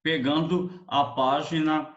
pegando a página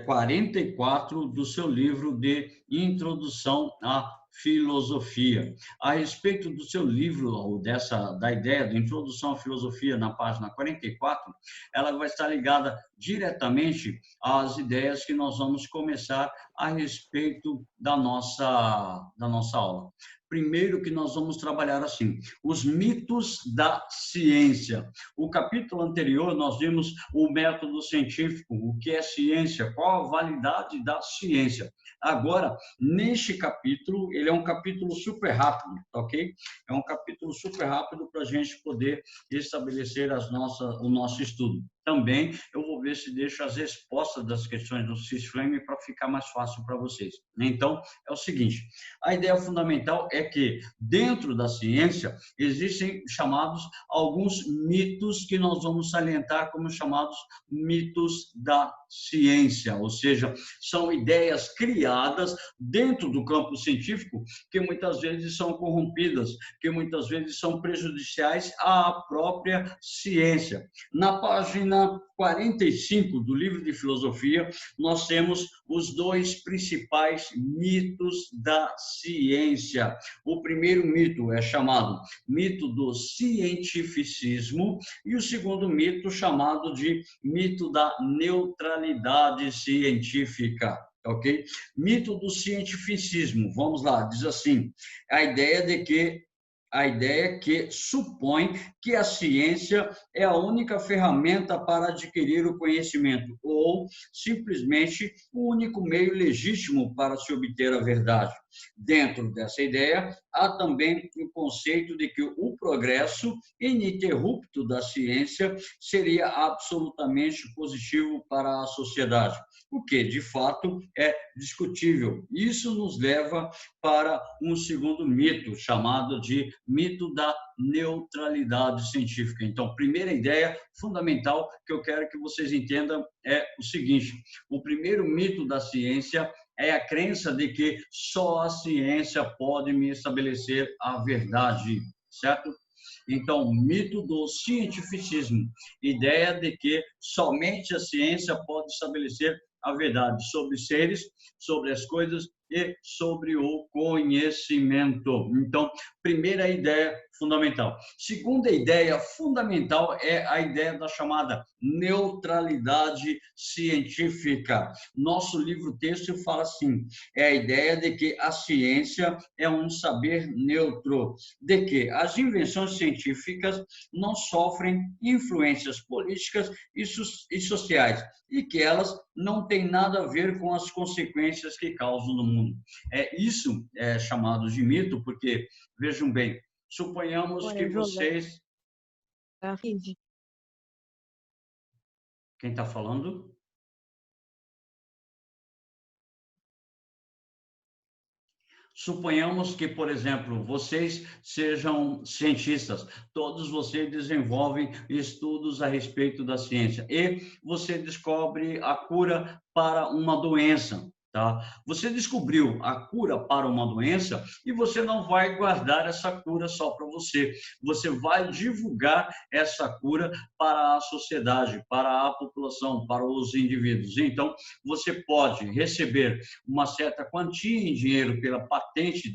44 do seu livro de Introdução à Filosofia. A respeito do seu livro, ou da ideia de Introdução à Filosofia, na página 44, ela vai estar ligada diretamente às ideias que nós vamos começar a respeito da nossa aula. Primeiro que nós vamos trabalhar assim, os mitos da ciência. O capítulo anterior nós vimos o método científico, o que é ciência, qual a validade da ciência. Agora, neste capítulo, ele é um capítulo super rápido, ok? É um capítulo super rápido para a gente poder estabelecer o nosso estudo. Também eu vou ver se deixo as respostas das questões do Sysframe para ficar mais fácil para vocês. Então, é o seguinte, a ideia fundamental é que dentro da ciência existem chamados alguns mitos que nós vamos salientar como chamados mitos da ciência, ou seja, são ideias criadas dentro do campo científico que muitas vezes são corrompidas, que muitas vezes são prejudiciais à própria ciência. Na página 45 do livro de filosofia, nós temos os dois principais mitos da ciência. O primeiro mito é chamado mito do cientificismo e o segundo mito chamado de mito da neutralidade científica. Ok? Mito do cientificismo, vamos lá, diz assim, a ideia que supõe que a ciência é a única ferramenta para adquirir o conhecimento ou, simplesmente, o único meio legítimo para se obter a verdade. Dentro dessa ideia, há também o conceito de que o progresso ininterrupto da ciência seria absolutamente positivo para a sociedade, o que, de fato, é discutível. Isso nos leva para um segundo mito, chamado de mito da neutralidade científica. Então, primeira ideia fundamental que eu quero que vocês entendam é o seguinte: o primeiro mito da ciência é a crença de que só a ciência pode me estabelecer a verdade, certo? Então, mito do cientificismo, ideia de que somente a ciência pode estabelecer a verdade sobre seres, sobre as coisas e sobre o conhecimento. Então, primeira ideia fundamental. Segunda ideia fundamental é a ideia da chamada neutralidade científica. Nosso livro-texto fala assim, é a ideia de que a ciência é um saber neutro, de que as invenções científicas não sofrem influências políticas e sociais, e que elas não têm nada a ver com as consequências que causam no mundo. Isso é chamado de mito, porque, vejam bem, suponhamos que vocês... Quem está falando? Suponhamos que, por exemplo, vocês sejam cientistas, todos vocês desenvolvem estudos a respeito da ciência e você descobre a cura para uma doença. Tá? Você descobriu a cura para uma doença e você não vai guardar essa cura só para você. Você vai divulgar essa cura para a sociedade, para a população, para os indivíduos. Então, você pode receber uma certa quantia em dinheiro pela patente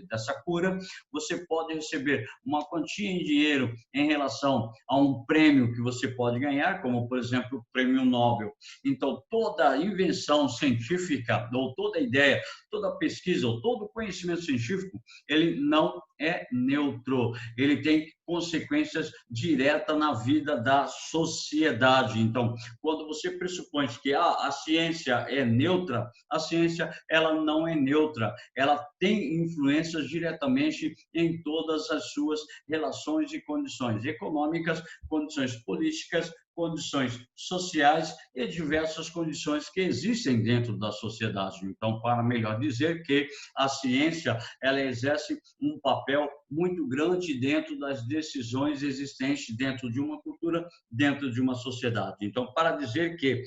dessa cura, você pode receber uma quantia em dinheiro em relação a um prêmio que você pode ganhar, como, por exemplo, o Prêmio Nobel. Então, toda invenção científica, ou toda ideia, toda pesquisa, ou todo conhecimento científico, ele não é neutro, ele tem consequências diretas na vida da sociedade. Então, quando você pressupõe que a ciência é neutra, a ciência ela não é neutra, ela tem influências diretamente em todas as suas relações e condições econômicas, condições políticas, condições sociais e diversas condições que existem dentro da sociedade. Então, para melhor dizer que a ciência ela exerce um papel papel muito grande dentro das decisões existentes dentro de uma cultura, dentro de uma sociedade. Então, para dizer que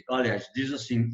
aliás, diz assim,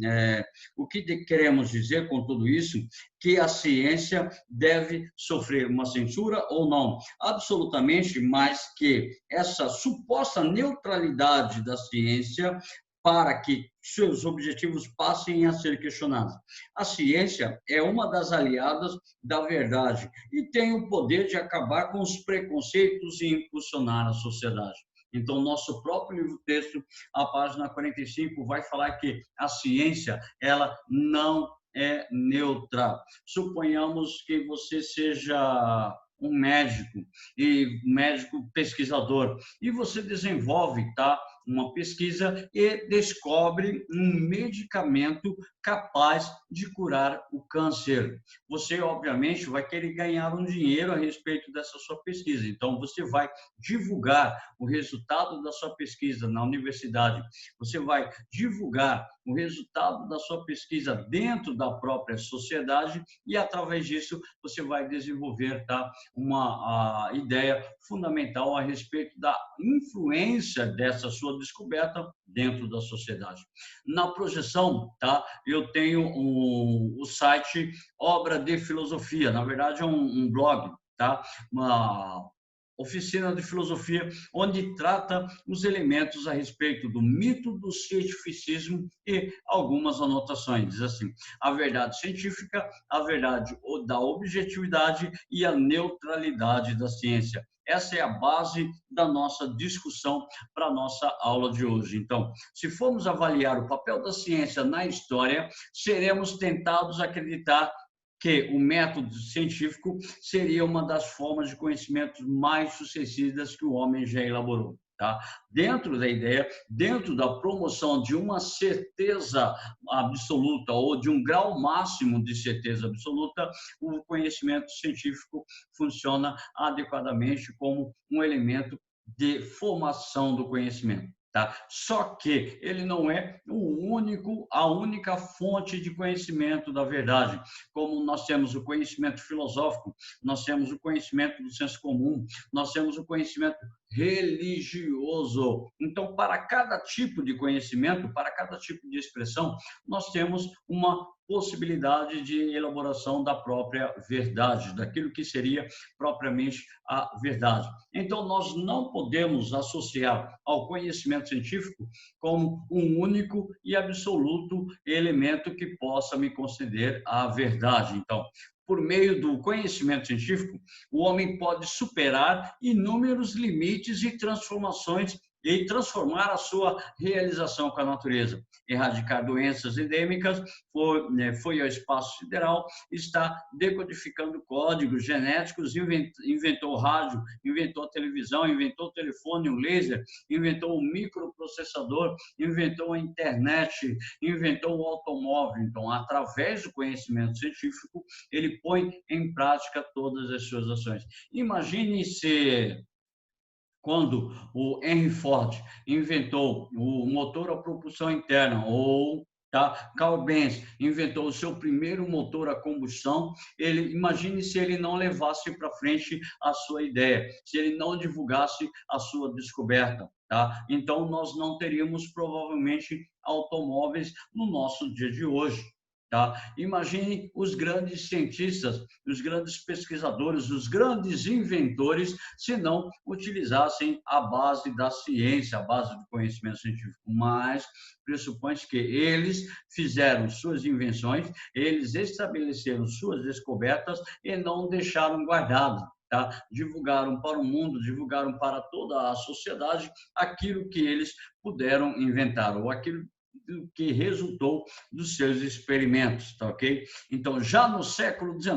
o que queremos dizer com tudo isso? Que a ciência deve sofrer uma censura ou não? Absolutamente, mas que essa suposta neutralidade da ciência para que seus objetivos passem a ser questionados. A ciência é uma das aliadas da verdade e tem o poder de acabar com os preconceitos e impulsionar a sociedade. Então, nosso próprio livro-texto, a página 45, vai falar que a ciência, ela não é neutra. Suponhamos que você seja um médico pesquisador, e você desenvolve, tá, uma pesquisa e descobre um medicamento capaz de curar o câncer. Você, obviamente, vai querer ganhar um dinheiro a respeito dessa sua pesquisa. Então, você vai divulgar o resultado da sua pesquisa na universidade. Você vai divulgar o resultado da sua pesquisa dentro da própria sociedade e, através disso, você vai desenvolver, tá, uma ideia fundamental a respeito da influência dessa sua descoberta dentro da sociedade. Na projeção, tá, eu tenho o site Obra de Filosofia, na verdade é um blog, tá, uma oficina de filosofia, onde trata os elementos a respeito do mito do cientificismo e algumas anotações. Diz assim: a verdade científica, a verdade da objetividade e a neutralidade da ciência. Essa é a base da nossa discussão para a nossa aula de hoje. Então, se formos avaliar o papel da ciência na história, seremos tentados a acreditar que o método científico seria uma das formas de conhecimento mais sucessivas que o homem já elaborou. Tá? Dentro da ideia, dentro da promoção de uma certeza absoluta ou de um grau máximo de certeza absoluta, o conhecimento científico funciona adequadamente como um elemento de formação do conhecimento. Tá? Só que ele não é a única fonte de conhecimento da verdade. Como nós temos o conhecimento filosófico, nós temos o conhecimento do senso comum, nós temos o conhecimento religioso. Então, para cada tipo de conhecimento, para cada tipo de expressão, nós temos uma possibilidade de elaboração da própria verdade, daquilo que seria propriamente a verdade. Então, nós não podemos associar ao conhecimento científico como um único e absoluto elemento que possa me conceder a verdade. Então, por meio do conhecimento científico, o homem pode superar inúmeros limites e transformações e transformar a sua realização com a natureza. Erradicar doenças endêmicas, foi ao espaço sideral, está decodificando códigos genéticos, inventou rádio, inventou televisão, inventou o telefone, o laser, inventou o microprocessador, inventou a internet, inventou o automóvel. Então, através do conhecimento científico, ele põe em prática todas as suas ações. Imagine se quando o Henry Ford inventou o motor a propulsão interna, ou Carl Benz inventou o seu primeiro motor a combustão, imagine se ele não levasse para frente a sua ideia, se ele não divulgasse a sua descoberta. Tá? Então, nós não teríamos provavelmente automóveis no nosso dia de hoje. Tá? Imagine os grandes cientistas, os grandes pesquisadores, os grandes inventores, se não utilizassem a base da ciência, a base do conhecimento científico. Mas pressupõe que eles fizeram suas invenções, eles estabeleceram suas descobertas e não deixaram guardadas. Tá? Divulgaram para o mundo, divulgaram para toda a sociedade aquilo que eles puderam inventar, ou aquilo que resultou dos seus experimentos, tá ok? Então, já no século XIX,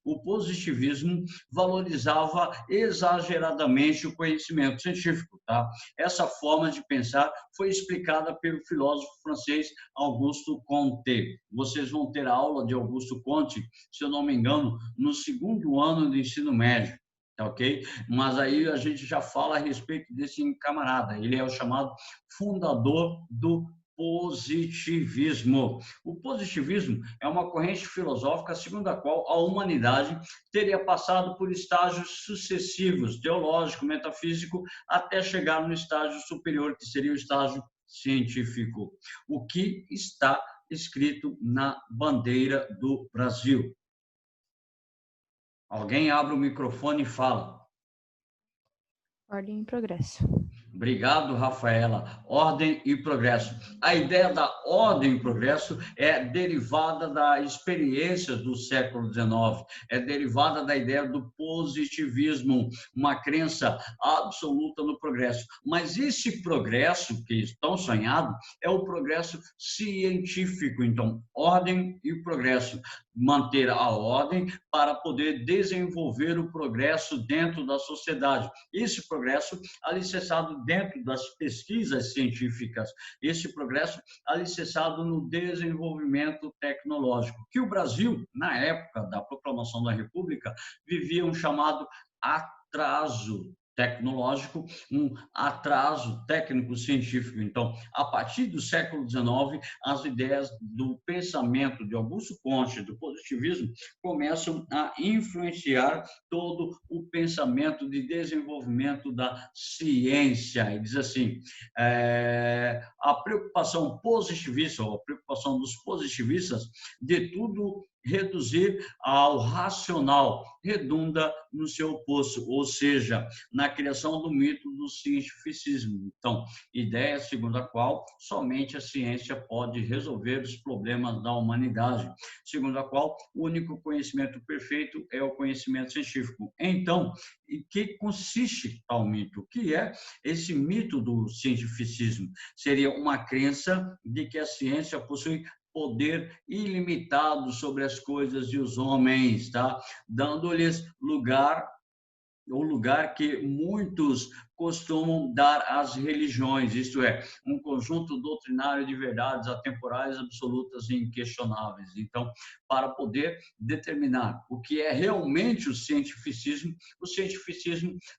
o positivismo valorizava exageradamente o conhecimento científico, tá? Essa forma de pensar foi explicada pelo filósofo francês Auguste Comte. Vocês vão ter a aula de Auguste Comte, se eu não me engano, no segundo ano do ensino médio. Tá ok? Mas aí a gente já fala a respeito desse camarada. Ele é o chamado fundador do positivismo. O positivismo é uma corrente filosófica segundo a qual a humanidade teria passado por estágios sucessivos, teológico, metafísico, até chegar no estágio superior, que seria o estágio científico. O que está escrito na bandeira do Brasil? Alguém abre o microfone e fala. Ordem e progresso. Obrigado, Rafaela. Ordem e progresso. A ideia da ordem e progresso é derivada da experiência do século XIX, é derivada da ideia do positivismo, uma crença absoluta no progresso. Mas esse progresso que é tão sonhado é o progresso científico. Então, ordem e progresso. Manter a ordem para poder desenvolver o progresso dentro da sociedade. Esse progresso alicerçado dentro das pesquisas científicas, esse progresso alicerçado no desenvolvimento tecnológico, que o Brasil, na época da proclamação da República, vivia um chamado atraso tecnológico, um atraso técnico-científico. Então, a partir do século XIX, as ideias do pensamento de Augusto Comte, do positivismo, começam a influenciar todo o pensamento de desenvolvimento da ciência. E diz assim, a preocupação positivista, ou a preocupação dos positivistas, de tudo reduzir ao racional, redunda no seu oposto, ou seja, na criação do mito do cientificismo. Então, ideia segundo a qual somente a ciência pode resolver os problemas da humanidade, segundo a qual o único conhecimento perfeito é o conhecimento científico. Então, em que consiste tal mito? O que é esse mito do cientificismo? Seria uma crença de que a ciência possui poder ilimitado sobre as coisas e os homens, tá? Dando-lhes lugar, o lugar que muitos costumam dar às religiões, isto é, um conjunto doutrinário de verdades atemporais, absolutas e inquestionáveis. Então, para poder determinar o que é realmente o cientificismo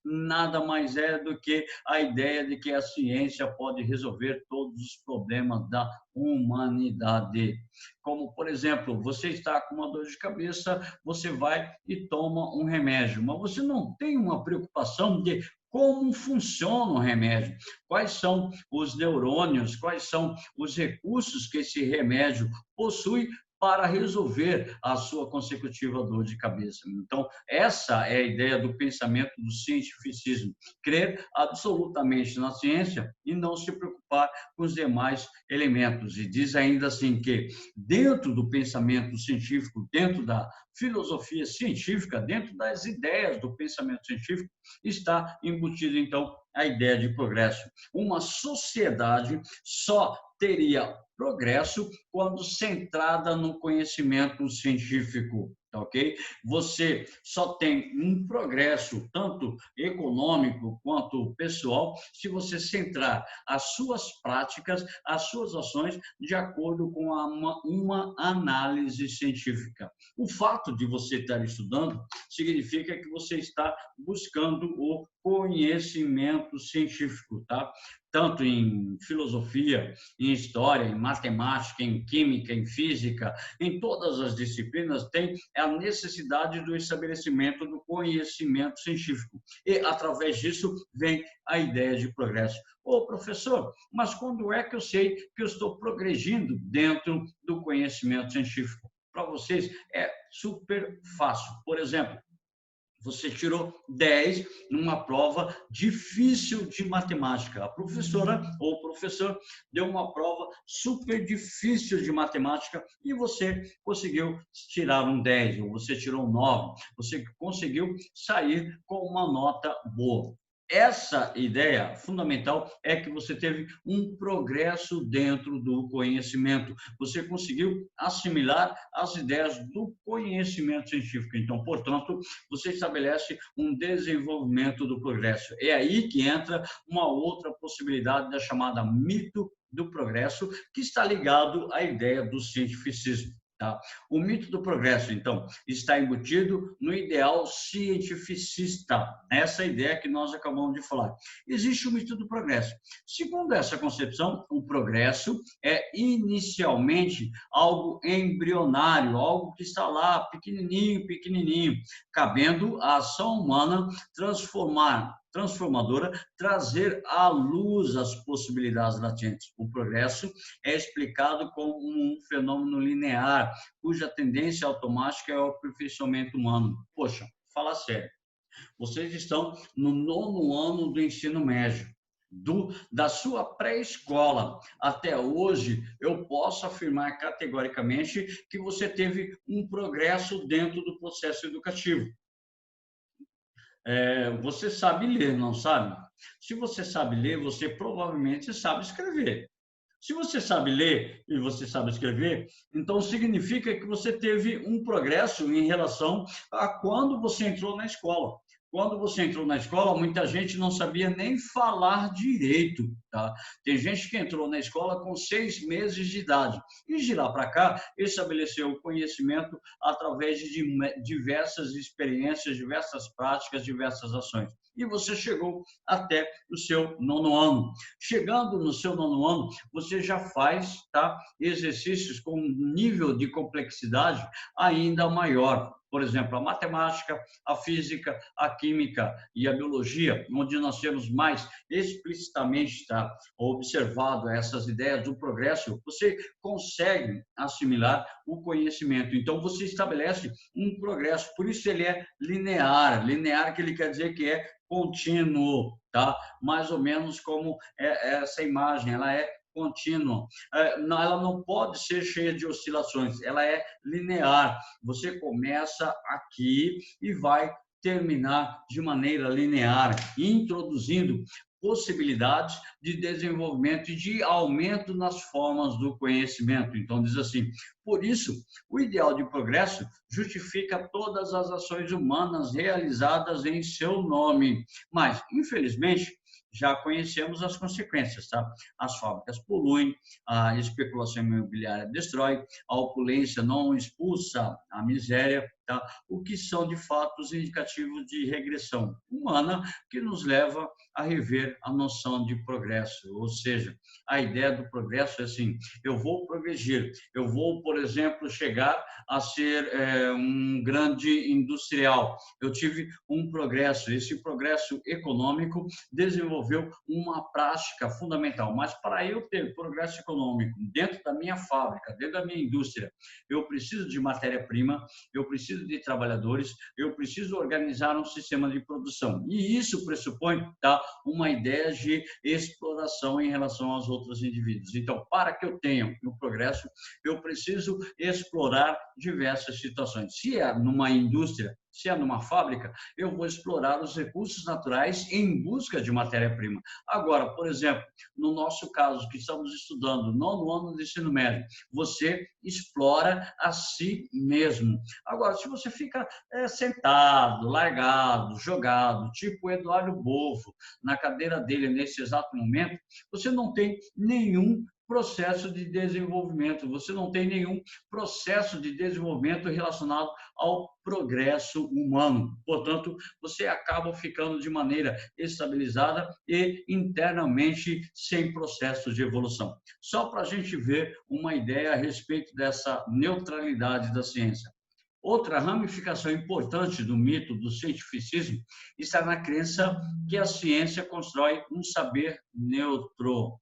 nada mais é do que a ideia de que a ciência pode resolver todos os problemas da humanidade. Como, por exemplo, você está com uma dor de cabeça, você vai e toma um remédio, mas você não tem uma preocupação de como funciona o remédio, quais são os neurônios, quais são os recursos que esse remédio possui para resolver a sua consecutiva dor de cabeça. Então, essa é a ideia do pensamento do cientificismo, crer absolutamente na ciência e não se preocupar com os demais elementos. E diz ainda assim que, dentro do pensamento científico, dentro da filosofia científica, dentro das ideias do pensamento científico, está embutida, então, a ideia de progresso. Uma sociedade só teria progresso quando centrada no conhecimento científico, tá ok? Você só tem um progresso, tanto econômico quanto pessoal, se você centrar as suas práticas, as suas ações, de acordo com uma análise científica. O fato de você estar estudando significa que você está buscando o conhecimento científico, tá? Tanto em filosofia, em história, em matemática, em química, em física, em todas as disciplinas, tem a necessidade do estabelecimento do conhecimento científico. E, através disso, vem a ideia de progresso. Ô, professor, mas quando é que eu sei que eu estou progredindo dentro do conhecimento científico? Para vocês, é super fácil. Por exemplo, você tirou 10 numa prova difícil de matemática. A professora ou o professor deu uma prova super difícil de matemática e você conseguiu tirar um 10, ou você tirou um 9, você conseguiu sair com uma nota boa. Essa ideia fundamental é que você teve um progresso dentro do conhecimento. Você conseguiu assimilar as ideias do conhecimento científico. Então, portanto, você estabelece um desenvolvimento do progresso. É aí que entra uma outra possibilidade da chamada mito do progresso, que está ligado à ideia do cientificismo. Tá? O mito do progresso, então, está embutido no ideal cientificista, essa ideia que nós acabamos de falar. Existe o mito do progresso. Segundo essa concepção, o progresso é inicialmente algo embrionário, algo que está lá pequenininho, pequenininho, cabendo à ação humana transformadora, trazer à luz as possibilidades latentes. O progresso é explicado como um fenômeno linear, cuja tendência automática é o aperfeiçoamento humano. Poxa, fala sério. Vocês estão no 9º ano do ensino médio. Da sua pré-escola até hoje, eu posso afirmar categoricamente que você teve um progresso dentro do processo educativo. Você sabe ler, não sabe? Se você sabe ler, você provavelmente sabe escrever. Se você sabe ler e você sabe escrever, então significa que você teve um progresso em relação a quando você entrou na escola. Quando você entrou na escola, muita gente não sabia nem falar direito, tá? Tem gente que entrou na escola com 6 meses de idade e de lá para cá estabeleceu o conhecimento através de diversas experiências, diversas práticas, diversas ações. E você chegou até o seu 9º ano. Chegando no seu 9º ano, você já faz, tá, exercícios com um nível de complexidade ainda maior. Por exemplo, a matemática, a física, a química e a biologia, onde nós temos mais explicitamente, tá, observado essas ideias do progresso, você consegue assimilar o conhecimento. Então, você estabelece um progresso. Por isso, ele é linear. Linear, que ele quer dizer que é contínuo, tá? Mais ou menos como essa imagem, ela é contínua. Ela não pode ser cheia de oscilações, ela é linear. Você começa aqui e vai terminar de maneira linear, introduzindo possibilidades de desenvolvimento e de aumento nas formas do conhecimento. Então, diz assim, por isso, o ideal de progresso justifica todas as ações humanas realizadas em seu nome. Mas, infelizmente, já conhecemos as consequências, tá? As fábricas poluem, a especulação imobiliária destrói, a opulência não expulsa a miséria, tá? O que são, de fato, os indicativos de regressão humana que nos leva a rever a noção de progresso. Ou seja, a ideia do progresso é assim, eu vou progredir, eu vou, por exemplo, chegar a ser um grande industrial. Eu tive um progresso, esse progresso econômico desenvolveu uma prática fundamental, mas para eu ter progresso econômico dentro da minha fábrica, dentro da minha indústria, eu preciso de matéria-prima, eu preciso de trabalhadores, eu preciso organizar um sistema de produção. E isso pressupõe, tá, uma ideia de exploração em relação aos outros indivíduos. Então, para que eu tenha o progresso, eu preciso explorar diversas situações. Se é numa indústria, se é numa fábrica, eu vou explorar os recursos naturais em busca de matéria-prima. Agora, por exemplo, no nosso caso, que estamos estudando, 9º ano de ensino médio, você explora a si mesmo. Agora, se você fica sentado, largado, jogado, tipo Eduardo Bofo, na cadeira dele nesse exato momento, você não tem nenhum processo de desenvolvimento, você não tem nenhum processo de desenvolvimento relacionado ao progresso humano. Portanto, você acaba ficando de maneira estabilizada e internamente sem processo de evolução. Só para a gente ver uma ideia a respeito dessa neutralidade da ciência. Outra ramificação importante do mito do cientificismo está na crença que a ciência constrói um saber neutro.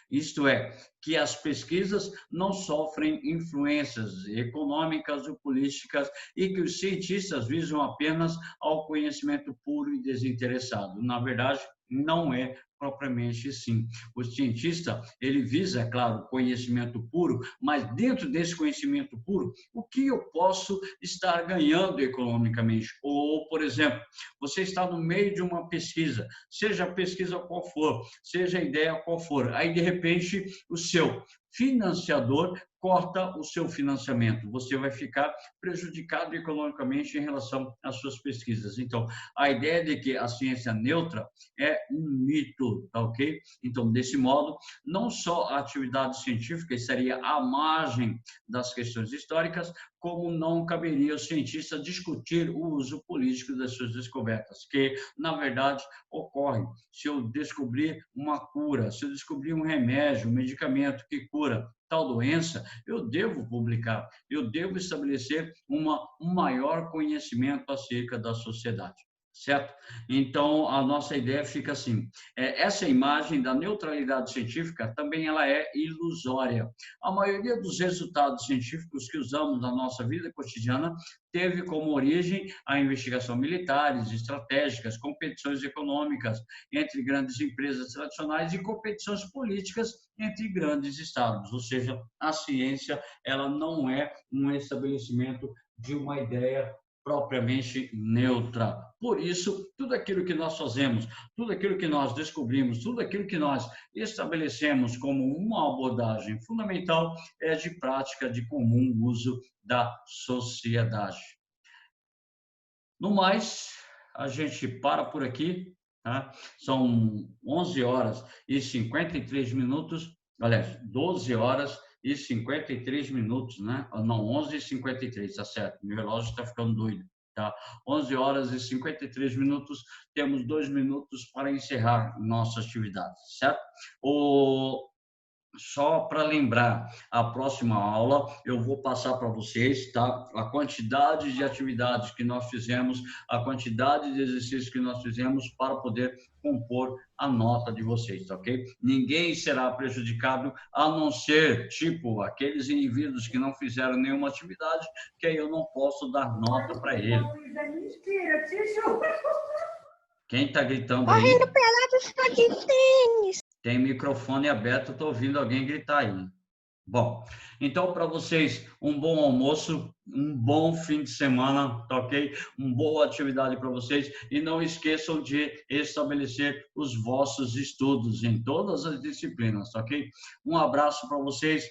Isto é, que as pesquisas não sofrem influências econômicas ou políticas e que os cientistas visam apenas ao conhecimento puro e desinteressado. Na verdade, não é propriamente assim. O cientista, ele visa, é claro, conhecimento puro, mas dentro desse conhecimento puro, o que eu posso estar ganhando economicamente? Ou, por exemplo, você está no meio de uma pesquisa, seja a pesquisa qual for, seja a ideia qual for, aí, de repente, o seu financiador corta o seu financiamento. Você vai ficar prejudicado economicamente em relação às suas pesquisas. Então, a ideia de que a ciência neutra é um mito. futuro, tá ok? Então, desse modo, não só a atividade científica estaria à margem das questões históricas, como não caberia ao cientista discutir o uso político das suas descobertas, que, na verdade, ocorre se eu descobrir uma cura, se eu descobrir um remédio, um medicamento que cura tal doença, eu devo publicar, eu devo estabelecer um maior conhecimento acerca da sociedade. Certo? Então, a nossa ideia fica assim, essa imagem da neutralidade científica também ela é ilusória. A maioria dos resultados científicos que usamos na nossa vida cotidiana teve como origem a investigação militares, estratégicas, competições econômicas entre grandes empresas tradicionais e competições políticas entre grandes estados. Ou seja, a ciência ela não é um estabelecimento de uma ideia propriamente neutra. Por isso, tudo aquilo que nós fazemos, tudo aquilo que nós descobrimos, tudo aquilo que nós estabelecemos como uma abordagem fundamental é de prática de comum uso da sociedade. No mais, a gente para por aqui, tá? São 11 horas e 53 minutos, aliás, 12 horas e 53 minutos, né? Não, 11h53, tá certo. Meu relógio está ficando doido, tá? 11 horas e 53 minutos, temos 2 minutos para encerrar nossa atividade, certo? Só para lembrar, a próxima aula eu vou passar para vocês, tá? A quantidade de atividades que nós fizemos, a quantidade de exercícios que nós fizemos para poder compor a nota de vocês, tá ok? Ninguém será prejudicado, a não ser, tipo, aqueles indivíduos que não fizeram nenhuma atividade, que aí eu não posso dar nota para ele. Quem está gritando aí? Correndo pelado só de tênis. Tem microfone aberto, estou ouvindo alguém gritar aí. Bom, então para vocês, um bom almoço, um bom fim de semana, tá ok? Uma boa atividade para vocês e não esqueçam de estabelecer os vossos estudos em todas as disciplinas, tá ok? Um abraço para vocês,